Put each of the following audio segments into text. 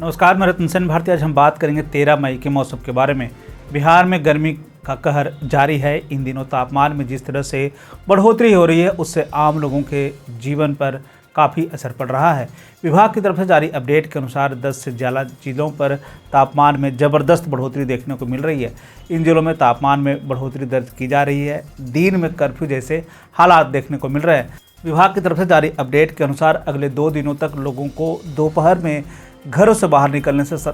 नमस्कार, मैं रतन सेन भारती। आज हम बात करेंगे 13 मई के मौसम के बारे में। बिहार में गर्मी का कहर जारी है। इन दिनों तापमान में जिस तरह से बढ़ोतरी हो रही है उससे आम लोगों के जीवन पर काफ़ी असर पड़ रहा है। विभाग की तरफ से जारी अपडेट के अनुसार 10 से ज़्यादा जिलों पर तापमान में ज़बरदस्त बढ़ोतरी देखने को मिल रही है। इन जिलों में तापमान में बढ़ोतरी दर्ज की जा रही है। दिन में कर्फ्यू जैसे हालात देखने को मिल रहे हैं। विभाग की तरफ से जारी अपडेट के अनुसार अगले 2 दिनों तक लोगों को दोपहर में घरों से बाहर निकलने से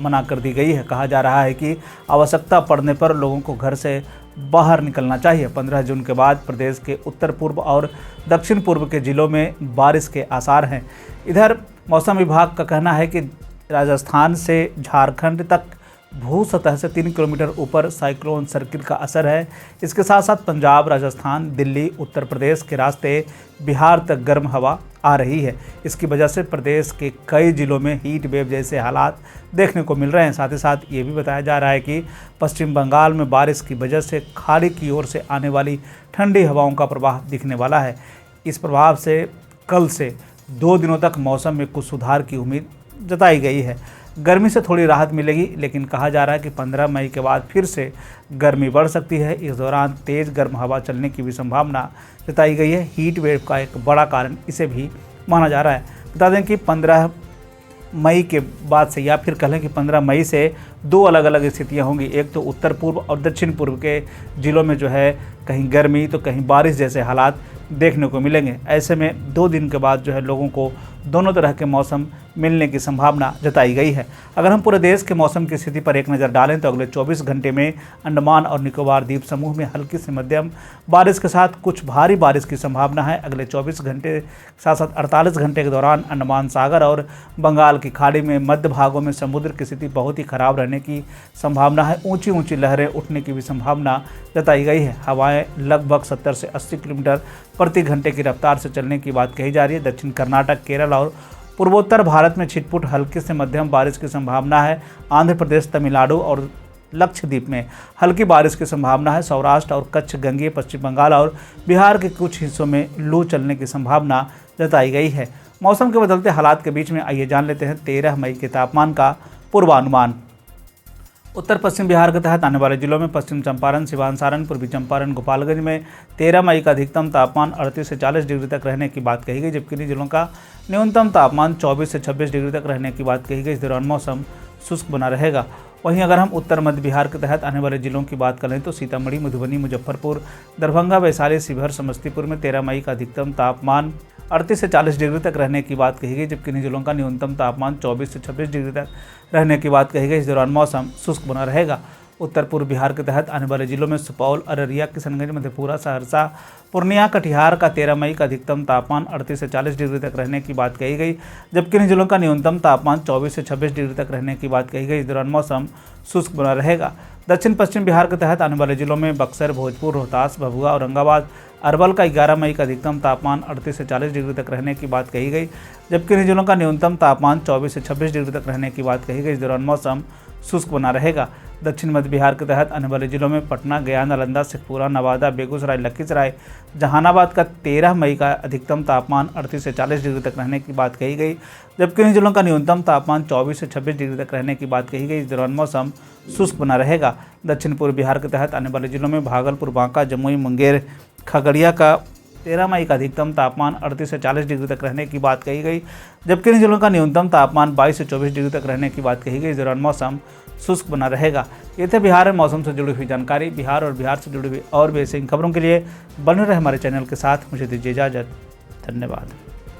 मना कर दी गई है। कहा जा रहा है कि आवश्यकता पड़ने पर लोगों को घर से बाहर निकलना चाहिए। 15 जून के बाद प्रदेश के उत्तर पूर्व और दक्षिण पूर्व के जिलों में बारिश के आसार हैं। इधर मौसम विभाग का कहना है कि राजस्थान से झारखंड तक भू सतह से 3 किलोमीटर ऊपर साइक्लोन सर्किल का असर है। इसके साथ साथ पंजाब, राजस्थान, दिल्ली, उत्तर प्रदेश के रास्ते बिहार तक गर्म हवा आ रही है। इसकी वजह से प्रदेश के कई जिलों में हीट वेव जैसे हालात देखने को मिल रहे हैं। साथ ही साथ ये भी बताया जा रहा है कि पश्चिम बंगाल में बारिश की वजह से खाड़ी की ओर से आने वाली ठंडी हवाओं का प्रवाह दिखने वाला है। इस प्रभाव से कल से 2 दिनों तक मौसम में कुछ सुधार की उम्मीद जताई गई है। गर्मी से थोड़ी राहत मिलेगी, लेकिन कहा जा रहा है कि 15 मई के बाद फिर से गर्मी बढ़ सकती है। इस दौरान तेज़ गर्म हवा चलने की भी संभावना जताई गई है। हीट वेव का एक बड़ा कारण इसे भी माना जा रहा है। बता दें कि 15 मई के बाद से, या फिर कहें कि 15 मई से 2 अलग अलग स्थितियां होंगी। एक तो उत्तर पूर्व और दक्षिण पूर्व के जिलों में जो है कहीं गर्मी तो कहीं बारिश जैसे हालात देखने को मिलेंगे। ऐसे में 2 दिन के बाद जो है लोगों को दोनों तरह के मौसम मिलने की संभावना जताई गई है। अगर हम पूरे देश के मौसम की स्थिति पर एक नज़र डालें तो अगले 24 घंटे में अंडमान और निकोबार द्वीप समूह में हल्की से मध्यम बारिश के साथ कुछ भारी बारिश की संभावना है। अगले 24 घंटे के साथ साथ 48 घंटे के दौरान अंडमान सागर और बंगाल की खाड़ी में मध्य भागों में समुद्र की स्थिति बहुत ही खराब रहने की संभावना है। ऊंची ऊंची लहरें उठने की भी संभावना जताई गई है। हवाएं लगभग 70 से 80 किलोमीटर प्रति घंटे की रफ्तार से चलने की बात कही जा रही है। दक्षिण कर्नाटक, केरल और पूर्वोत्तर भारत में छिटपुट हल्की से मध्यम बारिश की संभावना है। आंध्र प्रदेश, तमिलनाडु और लक्षद्वीप में हल्की बारिश की संभावना है। सौराष्ट्र और कच्छ, गंगेय, पश्चिम बंगाल और बिहार के कुछ हिस्सों में लू चलने की संभावना जताई गई है। मौसम के बदलते हालात के बीच में आइए जान लेते हैं 13 मई के तापमान का पूर्वानुमान। उत्तर पश्चिम बिहार के तहत आने वाले जिलों में पश्चिम चंपारण, सिवान, सारण, पूर्वी चंपारण, गोपालगंज में 13 मई का अधिकतम तापमान 38 से 40 डिग्री तक रहने की बात कही गई, जबकि इन जिलों का न्यूनतम तापमान 24 से 26 डिग्री तक रहने की बात कही गई। इस दौरान मौसम शुष्क बना रहेगा। वहीं अगर हम उत्तर मध्य बिहार के तहत आने वाले जिलों की बात करें तो सीतामढ़ी, मधुबनी, मुजफ्फरपुर, दरभंगा, वैशाली, शिवहर, समस्तीपुर में 13 मई का अधिकतम तापमान 38 से 40 डिग्री तक रहने की बात कही गई, जबकि इन जिलों का न्यूनतम तापमान 24 से 26 डिग्री तक रहने की बात कही गई। इस दौरान मौसम शुष्क बना रहेगा। उत्तर पूर्व बिहार के तहत आने वाले जिलों में सुपौल, अररिया, किशनगंज, मधेपुरा, सहरसा, पूर्णिया, कटिहार का 13 मई का अधिकतम तापमान 38 से 40 डिग्री तक रहने की बात कही गई, जबकि इन जिलों का न्यूनतम तापमान 24 से 26 डिग्री तक रहने की बात कही गई। इस दौरान मौसम शुष्क बना रहेगा। दक्षिण पश्चिम बिहार के तहत आने वाले जिलों में बक्सर, भोजपुर, रोहतास, भभुआ, औरंगाबाद, अरवल का 11 मई का अधिकतम तापमान 38 से 40 डिग्री तक रहने की बात कही गई, जबकि इन जिलों का न्यूनतम तापमान 24 से 26 डिग्री तक रहने की बात कही गई। इस दौरान मौसम शुष्क बना रहेगा। दक्षिण मध्य बिहार के तहत आने वाले जिलों में पटना, गया, नालंदा, शेखपुरा, नवादा, बेगूसराय, लखीसराय, जहानाबाद का 13 मई का अधिकतम तापमान 38 से 40 डिग्री तक रहने की बात कही गई, जबकि इन जिलों का न्यूनतम तापमान 24 से 26 डिग्री तक रहने की बात कही गई। इस दौरान मौसम शुष्क बना रहेगा। दक्षिण पूर्व बिहार के तहत आने वाले जिलों में भागलपुर, बांका, जमुई, मुंगेर, खगड़िया का 13 मई का अधिकतम तापमान 38 से 40 डिग्री तक रहने की बात कही गई, जबकि इन जिलों का न्यूनतम तापमान 22 से 24 डिग्री तक रहने की बात कही गई। इस दौरान मौसम शुष्क बना रहेगा। ये थे बिहार में मौसम से जुड़ी हुई जानकारी। बिहार और बिहार से जुड़ी हुई और भी ऐसी खबरों के लिए बने रहे हमारे चैनल के साथ। मुझे दीजिए इजाज़त। धन्यवाद।